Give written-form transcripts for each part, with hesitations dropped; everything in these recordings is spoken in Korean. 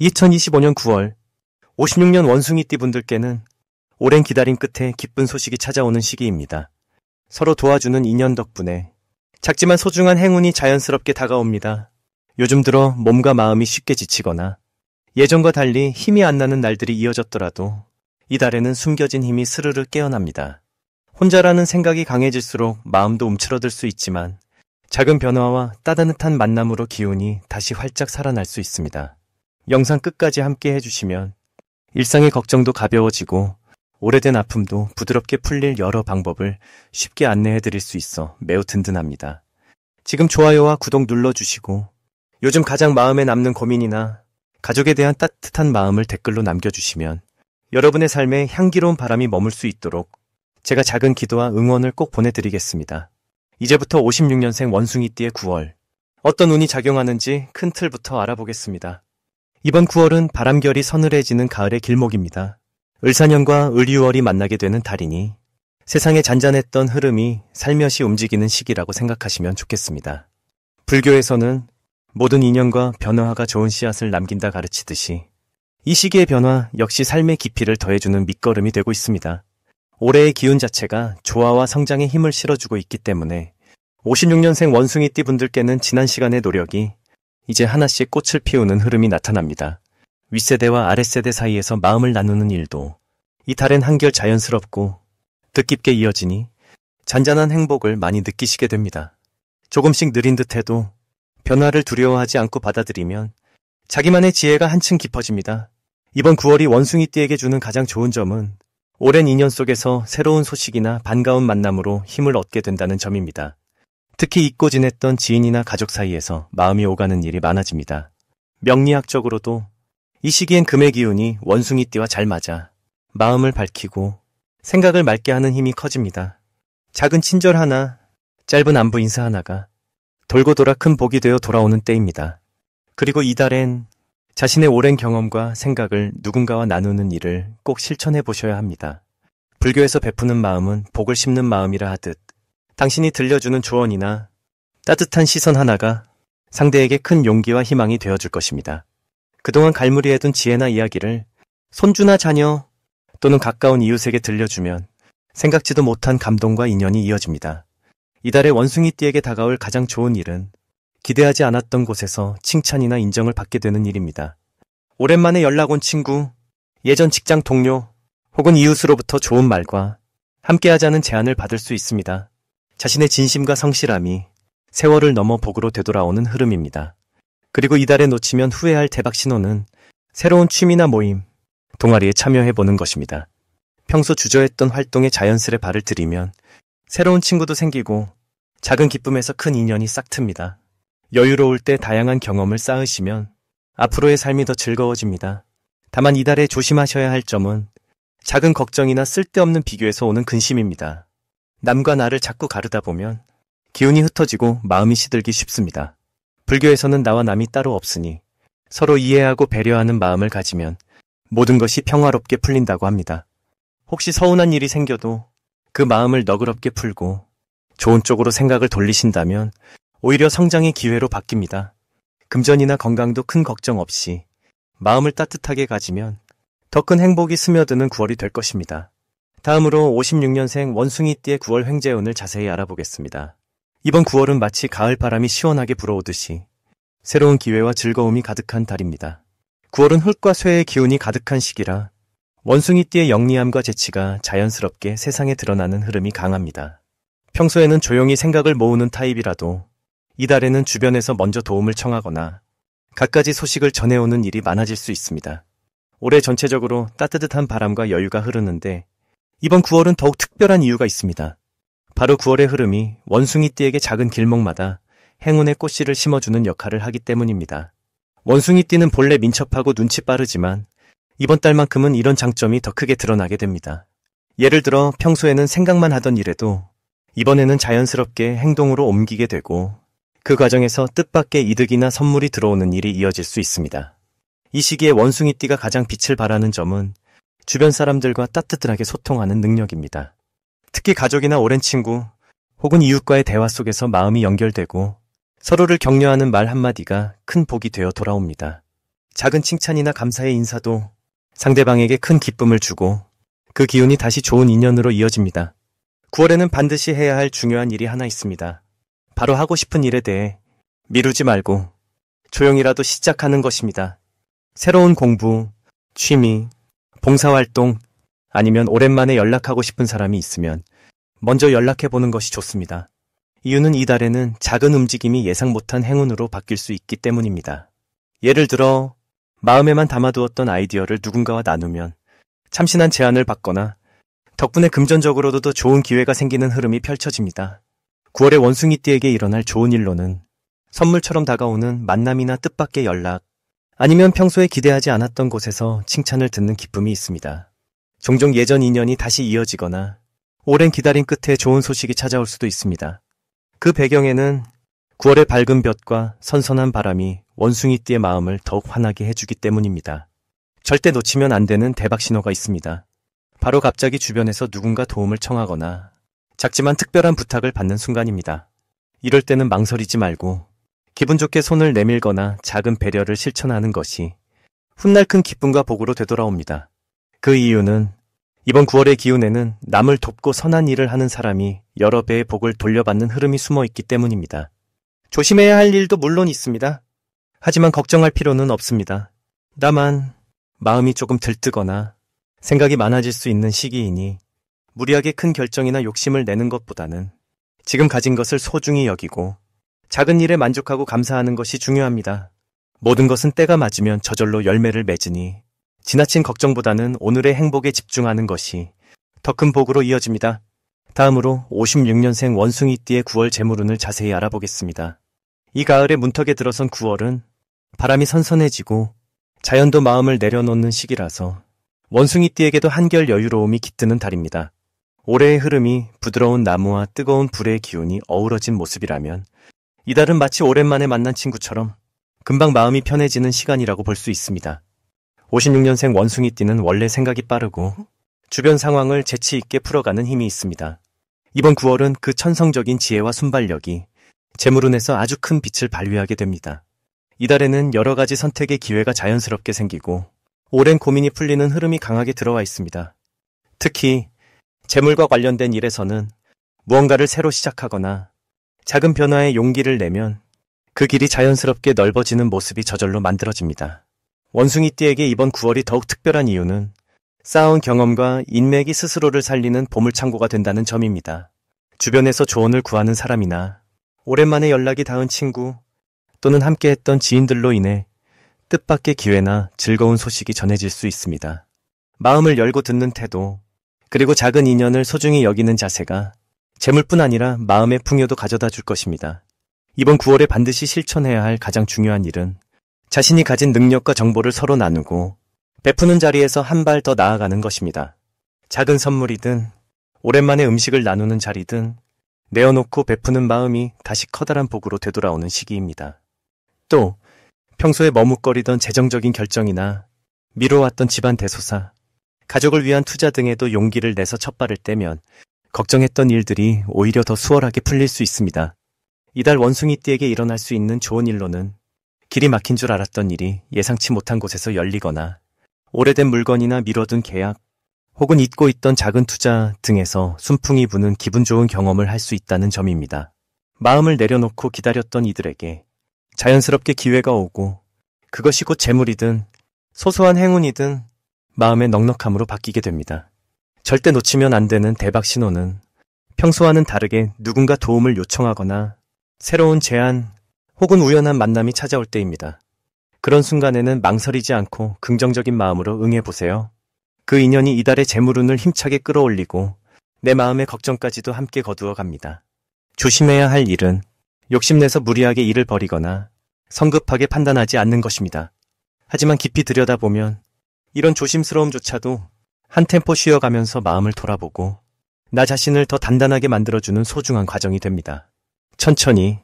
2025년 9월, 56년 원숭이띠 분들께는 오랜 기다림 끝에 기쁜 소식이 찾아오는 시기입니다. 서로 도와주는 인연 덕분에 작지만 소중한 행운이 자연스럽게 다가옵니다. 요즘 들어 몸과 마음이 쉽게 지치거나 예전과 달리 힘이 안 나는 날들이 이어졌더라도 이달에는 숨겨진 힘이 스르르 깨어납니다. 혼자라는 생각이 강해질수록 마음도 움츠러들 수 있지만 작은 변화와 따뜻한 만남으로 기운이 다시 활짝 살아날 수 있습니다. 영상 끝까지 함께 해주시면 일상의 걱정도 가벼워지고 오래된 아픔도 부드럽게 풀릴 여러 방법을 쉽게 안내해드릴 수 있어 매우 든든합니다. 지금 좋아요와 구독 눌러주시고 요즘 가장 마음에 남는 고민이나 가족에 대한 따뜻한 마음을 댓글로 남겨주시면 여러분의 삶에 향기로운 바람이 머물 수 있도록 제가 작은 기도와 응원을 꼭 보내드리겠습니다. 이제부터 56년생 원숭이띠의 9월, 어떤 운이 작용하는지 큰 틀부터 알아보겠습니다. 이번 9월은 바람결이 서늘해지는 가을의 길목입니다. 을사년과 을유월이 만나게 되는 달이니 세상의 잔잔했던 흐름이 살며시 움직이는 시기라고 생각하시면 좋겠습니다. 불교에서는 모든 인연과 변화가 좋은 씨앗을 남긴다 가르치듯이 이 시기의 변화 역시 삶의 깊이를 더해주는 밑거름이 되고 있습니다. 올해의 기운 자체가 조화와 성장에 힘을 실어주고 있기 때문에 56년생 원숭이띠 분들께는 지난 시간의 노력이 이제 하나씩 꽃을 피우는 흐름이 나타납니다. 윗세대와 아랫세대 사이에서 마음을 나누는 일도 이 달엔 한결 자연스럽고 뜻깊게 이어지니 잔잔한 행복을 많이 느끼시게 됩니다. 조금씩 느린 듯해도 변화를 두려워하지 않고 받아들이면 자기만의 지혜가 한층 깊어집니다. 이번 9월이 원숭이띠에게 주는 가장 좋은 점은 오랜 인연 속에서 새로운 소식이나 반가운 만남으로 힘을 얻게 된다는 점입니다. 특히 잊고 지냈던 지인이나 가족 사이에서 마음이 오가는 일이 많아집니다. 명리학적으로도 이 시기엔 금의 기운이 원숭이띠와 잘 맞아 마음을 밝히고 생각을 맑게 하는 힘이 커집니다. 작은 친절 하나, 짧은 안부 인사 하나가 돌고 돌아 큰 복이 되어 돌아오는 때입니다. 그리고 이달엔 자신의 오랜 경험과 생각을 누군가와 나누는 일을 꼭 실천해 보셔야 합니다. 불교에서 베푸는 마음은 복을 심는 마음이라 하듯 당신이 들려주는 조언이나 따뜻한 시선 하나가 상대에게 큰 용기와 희망이 되어줄 것입니다. 그동안 갈무리해둔 지혜나 이야기를 손주나 자녀 또는 가까운 이웃에게 들려주면 생각지도 못한 감동과 인연이 이어집니다. 이달의 원숭이띠에게 다가올 가장 좋은 일은 기대하지 않았던 곳에서 칭찬이나 인정을 받게 되는 일입니다. 오랜만에 연락 온 친구, 예전 직장 동료 혹은 이웃으로부터 좋은 말과 함께하자는 제안을 받을 수 있습니다. 자신의 진심과 성실함이 세월을 넘어 복으로 되돌아오는 흐름입니다. 그리고 이달에 놓치면 후회할 대박 신호는 새로운 취미나 모임, 동아리에 참여해보는 것입니다. 평소 주저했던 활동에 자연스레 발을 들이면 새로운 친구도 생기고 작은 기쁨에서 큰 인연이 싹 틉니다. 여유로울 때 다양한 경험을 쌓으시면 앞으로의 삶이 더 즐거워집니다. 다만 이달에 조심하셔야 할 점은 작은 걱정이나 쓸데없는 비교에서 오는 근심입니다. 남과 나를 자꾸 가르다 보면 기운이 흩어지고 마음이 시들기 쉽습니다. 불교에서는 나와 남이 따로 없으니 서로 이해하고 배려하는 마음을 가지면 모든 것이 평화롭게 풀린다고 합니다. 혹시 서운한 일이 생겨도 그 마음을 너그럽게 풀고 좋은 쪽으로 생각을 돌리신다면 오히려 성장의 기회로 바뀝니다. 금전이나 건강도 큰 걱정 없이 마음을 따뜻하게 가지면 더 큰 행복이 스며드는 9월이 될 것입니다. 다음으로 56년생 원숭이띠의 9월 횡재운을 자세히 알아보겠습니다. 이번 9월은 마치 가을 바람이 시원하게 불어오듯이 새로운 기회와 즐거움이 가득한 달입니다. 9월은 흙과 쇠의 기운이 가득한 시기라 원숭이띠의 영리함과 재치가 자연스럽게 세상에 드러나는 흐름이 강합니다. 평소에는 조용히 생각을 모으는 타입이라도 이달에는 주변에서 먼저 도움을 청하거나 갖가지 소식을 전해오는 일이 많아질 수 있습니다. 올해 전체적으로 따뜻한 바람과 여유가 흐르는데 이번 9월은 더욱 특별한 이유가 있습니다. 바로 9월의 흐름이 원숭이띠에게 작은 길목마다 행운의 꽃씨를 심어주는 역할을 하기 때문입니다. 원숭이띠는 본래 민첩하고 눈치 빠르지만 이번 달만큼은 이런 장점이 더 크게 드러나게 됩니다. 예를 들어 평소에는 생각만 하던 일에도 이번에는 자연스럽게 행동으로 옮기게 되고 그 과정에서 뜻밖의 이득이나 선물이 들어오는 일이 이어질 수 있습니다. 이 시기에 원숭이띠가 가장 빛을 발하는 점은 주변 사람들과 따뜻하게 소통하는 능력입니다. 특히 가족이나 오랜 친구 혹은 이웃과의 대화 속에서 마음이 연결되고 서로를 격려하는 말 한마디가 큰 복이 되어 돌아옵니다. 작은 칭찬이나 감사의 인사도 상대방에게 큰 기쁨을 주고 그 기운이 다시 좋은 인연으로 이어집니다. 9월에는 반드시 해야 할 중요한 일이 하나 있습니다. 바로 하고 싶은 일에 대해 미루지 말고 조용히라도 시작하는 것입니다. 새로운 공부, 취미, 봉사활동, 아니면 오랜만에 연락하고 싶은 사람이 있으면 먼저 연락해보는 것이 좋습니다. 이유는 이달에는 작은 움직임이 예상 못한 행운으로 바뀔 수 있기 때문입니다. 예를 들어 마음에만 담아두었던 아이디어를 누군가와 나누면 참신한 제안을 받거나 덕분에 금전적으로도 더 좋은 기회가 생기는 흐름이 펼쳐집니다. 9월에 원숭이띠에게 일어날 좋은 일로는 선물처럼 다가오는 만남이나 뜻밖의 연락, 아니면 평소에 기대하지 않았던 곳에서 칭찬을 듣는 기쁨이 있습니다. 종종 예전 인연이 다시 이어지거나 오랜 기다림 끝에 좋은 소식이 찾아올 수도 있습니다. 그 배경에는 9월의 밝은 볕과 선선한 바람이 원숭이띠의 마음을 더욱 환하게 해주기 때문입니다. 절대 놓치면 안 되는 대박 신호가 있습니다. 바로 갑자기 주변에서 누군가 도움을 청하거나 작지만 특별한 부탁을 받는 순간입니다. 이럴 때는 망설이지 말고 기분 좋게 손을 내밀거나 작은 배려를 실천하는 것이 훗날 큰 기쁨과 복으로 되돌아옵니다. 그 이유는 이번 9월의 기운에는 남을 돕고 선한 일을 하는 사람이 여러 배의 복을 돌려받는 흐름이 숨어 있기 때문입니다. 조심해야 할 일도 물론 있습니다. 하지만 걱정할 필요는 없습니다. 다만 마음이 조금 들뜨거나 생각이 많아질 수 있는 시기이니 무리하게 큰 결정이나 욕심을 내는 것보다는 지금 가진 것을 소중히 여기고 작은 일에 만족하고 감사하는 것이 중요합니다. 모든 것은 때가 맞으면 저절로 열매를 맺으니 지나친 걱정보다는 오늘의 행복에 집중하는 것이 더 큰 복으로 이어집니다. 다음으로 56년생 원숭이띠의 9월 재물운을 자세히 알아보겠습니다. 이 가을의 문턱에 들어선 9월은 바람이 선선해지고 자연도 마음을 내려놓는 시기라서 원숭이띠에게도 한결 여유로움이 깃드는 달입니다. 올해의 흐름이 부드러운 나무와 뜨거운 불의 기운이 어우러진 모습이라면 이달은 마치 오랜만에 만난 친구처럼 금방 마음이 편해지는 시간이라고 볼 수 있습니다. 56년생 원숭이띠는 원래 생각이 빠르고 주변 상황을 재치 있게 풀어가는 힘이 있습니다. 이번 9월은 그 천성적인 지혜와 순발력이 재물운에서 아주 큰 빛을 발휘하게 됩니다. 이달에는 여러 가지 선택의 기회가 자연스럽게 생기고 오랜 고민이 풀리는 흐름이 강하게 들어와 있습니다. 특히 재물과 관련된 일에서는 무언가를 새로 시작하거나 작은 변화에 용기를 내면 그 길이 자연스럽게 넓어지는 모습이 저절로 만들어집니다. 원숭이띠에게 이번 9월이 더욱 특별한 이유는 쌓아온 경험과 인맥이 스스로를 살리는 보물창고가 된다는 점입니다. 주변에서 조언을 구하는 사람이나 오랜만에 연락이 닿은 친구 또는 함께했던 지인들로 인해 뜻밖의 기회나 즐거운 소식이 전해질 수 있습니다. 마음을 열고 듣는 태도, 그리고 작은 인연을 소중히 여기는 자세가 재물뿐 아니라 마음의 풍요도 가져다 줄 것입니다. 이번 9월에 반드시 실천해야 할 가장 중요한 일은 자신이 가진 능력과 정보를 서로 나누고 베푸는 자리에서 한 발 더 나아가는 것입니다. 작은 선물이든 오랜만에 음식을 나누는 자리든 내어놓고 베푸는 마음이 다시 커다란 복으로 되돌아오는 시기입니다. 또 평소에 머뭇거리던 재정적인 결정이나 미뤄왔던 집안 대소사, 가족을 위한 투자 등에도 용기를 내서 첫발을 떼면 걱정했던 일들이 오히려 더 수월하게 풀릴 수 있습니다. 이달 원숭이띠에게 일어날 수 있는 좋은 일로는 길이 막힌 줄 알았던 일이 예상치 못한 곳에서 열리거나 오래된 물건이나 미뤄둔 계약 혹은 잊고 있던 작은 투자 등에서 순풍이 부는 기분 좋은 경험을 할 수 있다는 점입니다. 마음을 내려놓고 기다렸던 이들에게 자연스럽게 기회가 오고 그것이 곧 재물이든 소소한 행운이든 마음의 넉넉함으로 바뀌게 됩니다. 절대 놓치면 안 되는 대박 신호는 평소와는 다르게 누군가 도움을 요청하거나 새로운 제안 혹은 우연한 만남이 찾아올 때입니다. 그런 순간에는 망설이지 않고 긍정적인 마음으로 응해보세요. 그 인연이 이달의 재물운을 힘차게 끌어올리고 내 마음의 걱정까지도 함께 거두어 갑니다. 조심해야 할 일은 욕심내서 무리하게 일을 벌이거나 성급하게 판단하지 않는 것입니다. 하지만 깊이 들여다보면 이런 조심스러움조차도 한 템포 쉬어가면서 마음을 돌아보고 나 자신을 더 단단하게 만들어주는 소중한 과정이 됩니다. 천천히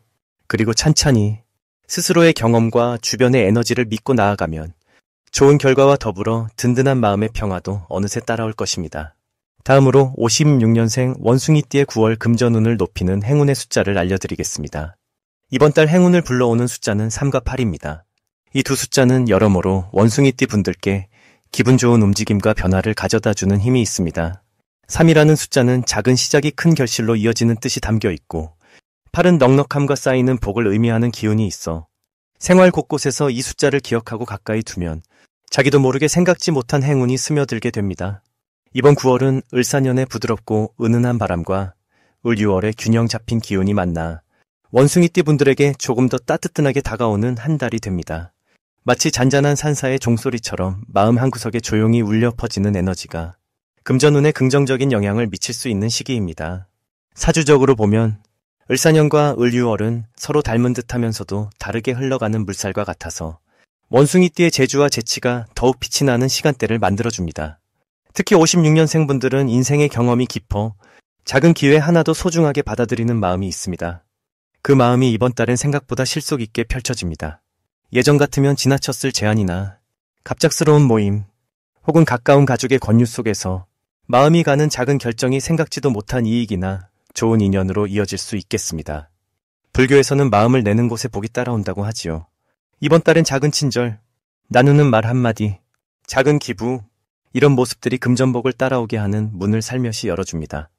그리고 찬찬히 스스로의 경험과 주변의 에너지를 믿고 나아가면 좋은 결과와 더불어 든든한 마음의 평화도 어느새 따라올 것입니다. 다음으로 56년생 원숭이띠의 9월 금전운을 높이는 행운의 숫자를 알려드리겠습니다. 이번 달 행운을 불러오는 숫자는 3과 8입니다. 이 두 숫자는 여러모로 원숭이띠 분들께 기분 좋은 움직임과 변화를 가져다주는 힘이 있습니다. 3이라는 숫자는 작은 시작이 큰 결실로 이어지는 뜻이 담겨 있고 8은 넉넉함과 쌓이는 복을 의미하는 기운이 있어 생활 곳곳에서 이 숫자를 기억하고 가까이 두면 자기도 모르게 생각지 못한 행운이 스며들게 됩니다. 이번 9월은 을사년의 부드럽고 은은한 바람과 을유월의 균형 잡힌 기운이 만나 원숭이띠 분들에게 조금 더 따뜻하게 다가오는 한 달이 됩니다. 마치 잔잔한 산사의 종소리처럼 마음 한구석에 조용히 울려 퍼지는 에너지가 금전운에 긍정적인 영향을 미칠 수 있는 시기입니다. 사주적으로 보면 을사년과 을유월은 서로 닮은 듯하면서도 다르게 흘러가는 물살과 같아서 원숭이띠의 재주와 재치가 더욱 빛이 나는 시간대를 만들어줍니다. 특히 56년생 분들은 인생의 경험이 깊어 작은 기회 하나도 소중하게 받아들이는 마음이 있습니다. 그 마음이 이번 달엔 생각보다 실속 있게 펼쳐집니다. 예전 같으면 지나쳤을 제안이나 갑작스러운 모임 혹은 가까운 가족의 권유 속에서 마음이 가는 작은 결정이 생각지도 못한 이익이나 좋은 인연으로 이어질 수 있겠습니다. 불교에서는 마음을 내는 곳에 복이 따라온다고 하지요. 이번 달엔 작은 친절, 나누는 말 한마디, 작은 기부, 이런 모습들이 금전복을 따라오게 하는 문을 살며시 열어줍니다.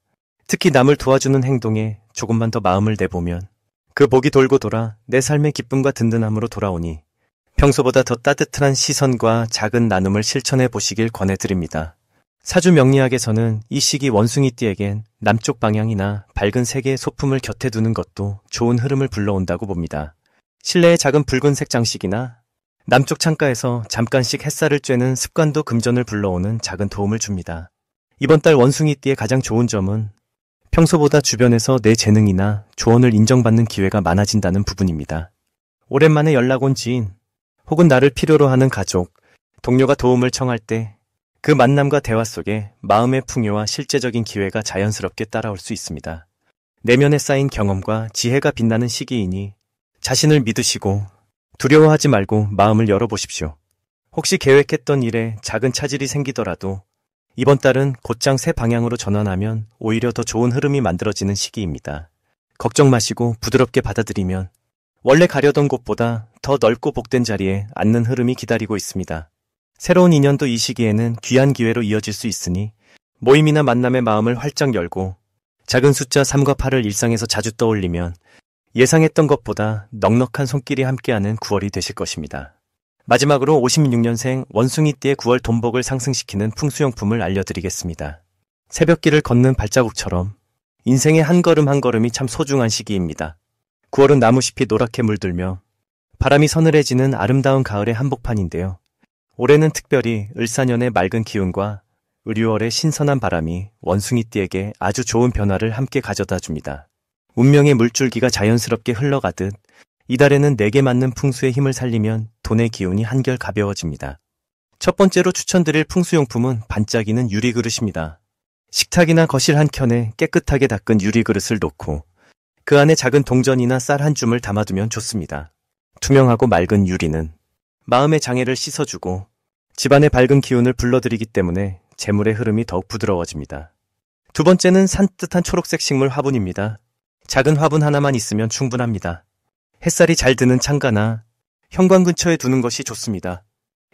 특히 남을 도와주는 행동에 조금만 더 마음을 내보면 그 복이 돌고 돌아 내 삶의 기쁨과 든든함으로 돌아오니 평소보다 더 따뜻한 시선과 작은 나눔을 실천해 보시길 권해드립니다. 사주 명리학에서는 이 시기 원숭이띠에겐 남쪽 방향이나 밝은 색의 소품을 곁에 두는 것도 좋은 흐름을 불러온다고 봅니다. 실내의 작은 붉은색 장식이나 남쪽 창가에서 잠깐씩 햇살을 쬐는 습관도 금전을 불러오는 작은 도움을 줍니다. 이번 달 원숭이띠의 가장 좋은 점은 평소보다 주변에서 내 재능이나 조언을 인정받는 기회가 많아진다는 부분입니다. 오랜만에 연락 온 지인 혹은 나를 필요로 하는 가족, 동료가 도움을 청할 때 그 만남과 대화 속에 마음의 풍요와 실제적인 기회가 자연스럽게 따라올 수 있습니다. 내면에 쌓인 경험과 지혜가 빛나는 시기이니 자신을 믿으시고 두려워하지 말고 마음을 열어보십시오. 혹시 계획했던 일에 작은 차질이 생기더라도 이번 달은 곧장 새 방향으로 전환하면 오히려 더 좋은 흐름이 만들어지는 시기입니다. 걱정 마시고 부드럽게 받아들이면 원래 가려던 곳보다 더 넓고 복된 자리에 앉는 흐름이 기다리고 있습니다. 새로운 인연도 이 시기에는 귀한 기회로 이어질 수 있으니 모임이나 만남의 마음을 활짝 열고 작은 숫자 3과 8을 일상에서 자주 떠올리면 예상했던 것보다 넉넉한 손길이 함께하는 9월이 되실 것입니다. 마지막으로 56년생 원숭이띠의 9월 돈복을 상승시키는 풍수용품을 알려드리겠습니다. 새벽길을 걷는 발자국처럼 인생의 한 걸음 한 걸음이 참 소중한 시기입니다. 9월은 나무잎이 노랗게 물들며 바람이 서늘해지는 아름다운 가을의 한복판인데요. 올해는 특별히 을사년의 맑은 기운과 을유월의 신선한 바람이 원숭이띠에게 아주 좋은 변화를 함께 가져다 줍니다. 운명의 물줄기가 자연스럽게 흘러가듯 이달에는 내게 맞는 풍수의 힘을 살리면 돈의 기운이 한결 가벼워집니다. 첫 번째로 추천드릴 풍수용품은 반짝이는 유리그릇입니다. 식탁이나 거실 한켠에 깨끗하게 닦은 유리그릇을 놓고 그 안에 작은 동전이나 쌀 한 줌을 담아두면 좋습니다. 투명하고 맑은 유리는 마음의 장애를 씻어주고 집안의 밝은 기운을 불러들이기 때문에 재물의 흐름이 더욱 부드러워집니다. 두 번째는 산뜻한 초록색 식물 화분입니다. 작은 화분 하나만 있으면 충분합니다. 햇살이 잘 드는 창가나 현관 근처에 두는 것이 좋습니다.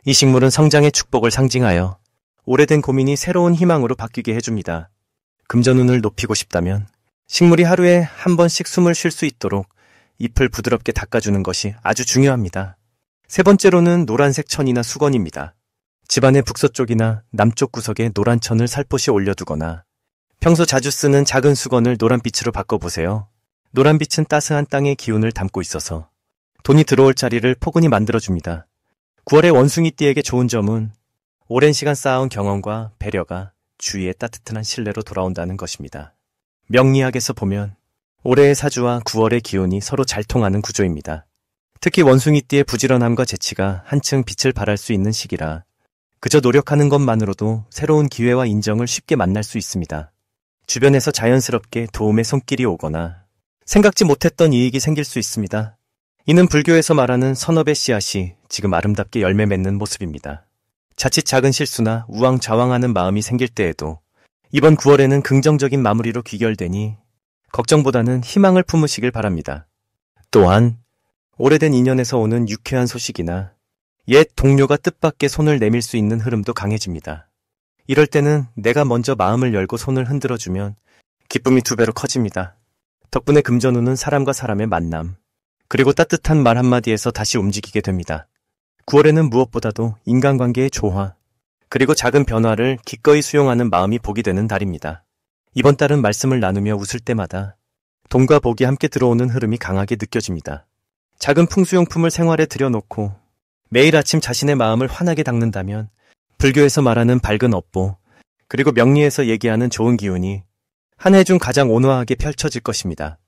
이 식물은 성장의 축복을 상징하여 오래된 고민이 새로운 희망으로 바뀌게 해줍니다. 금전운을 높이고 싶다면 식물이 하루에 한 번씩 숨을 쉴 수 있도록 잎을 부드럽게 닦아주는 것이 아주 중요합니다. 세 번째로는 노란색 천이나 수건입니다. 집안의 북서쪽이나 남쪽 구석에 노란 천을 살포시 올려두거나 평소 자주 쓰는 작은 수건을 노란빛으로 바꿔보세요. 노란빛은 따스한 땅의 기운을 담고 있어서 돈이 들어올 자리를 포근히 만들어줍니다. 9월의 원숭이띠에게 좋은 점은 오랜 시간 쌓아온 경험과 배려가 주위의 따뜻한 신뢰로 돌아온다는 것입니다. 명리학에서 보면 올해의 사주와 9월의 기운이 서로 잘 통하는 구조입니다. 특히 원숭이띠의 부지런함과 재치가 한층 빛을 발할 수 있는 시기라 그저 노력하는 것만으로도 새로운 기회와 인정을 쉽게 만날 수 있습니다. 주변에서 자연스럽게 도움의 손길이 오거나 생각지 못했던 이익이 생길 수 있습니다. 이는 불교에서 말하는 선업의 씨앗이 지금 아름답게 열매 맺는 모습입니다. 자칫 작은 실수나 우왕좌왕하는 마음이 생길 때에도 이번 9월에는 긍정적인 마무리로 귀결되니 걱정보다는 희망을 품으시길 바랍니다. 또한 오래된 인연에서 오는 유쾌한 소식이나 옛 동료가 뜻밖의 손을 내밀 수 있는 흐름도 강해집니다. 이럴 때는 내가 먼저 마음을 열고 손을 흔들어주면 기쁨이 2배로 커집니다. 덕분에 금전운은 사람과 사람의 만남, 그리고 따뜻한 말 한마디에서 다시 움직이게 됩니다. 9월에는 무엇보다도 인간관계의 조화, 그리고 작은 변화를 기꺼이 수용하는 마음이 복이 되는 달입니다. 이번 달은 말씀을 나누며 웃을 때마다 돈과 복이 함께 들어오는 흐름이 강하게 느껴집니다. 작은 풍수용품을 생활에 들여놓고 매일 아침 자신의 마음을 환하게 닦는다면 불교에서 말하는 밝은 업보, 그리고 명리에서 얘기하는 좋은 기운이 한 해 중 가장 온화하게 펼쳐질 것입니다.